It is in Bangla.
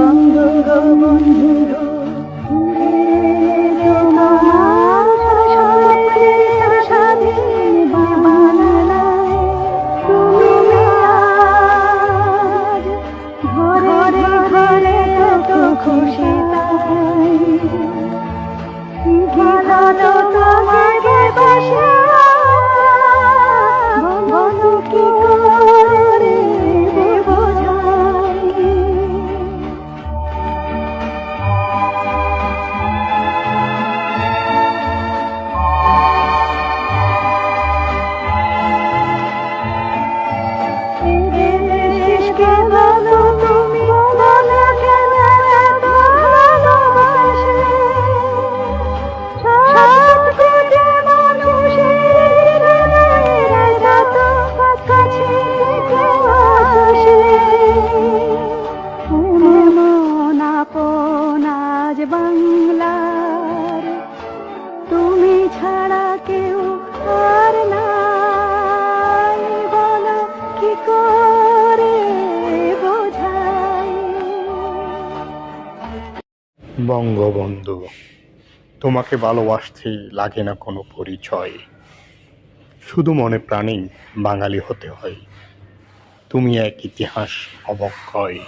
বঙ্গবন্ধু তোমার স্বপ্নের স্বাধীন বাংলায় তুমি আজ ঘরে ঘরে কত খুশি তাই ভালো তোমাকে বাসা বলো কি করে বোঝাই। দেশকে বলো তুমি বলো কেন এত ভালোবাসে সব খুঁজে মানুষের হৃদয়ের যত কাছে কেউ আসে এমন আপন আজ বাংলার তুমি ছাড়া কেউ আর নাই বলো কি করে বোঝাই। বঙ্গবন্ধু, তোমাকে ভালোবাসতে লাগে না কোনো পরিচয়, শুধু মনে প্রাণেই বাঙালি হতে হয়। তুমি এক ইতিহাস অবক্ষয়।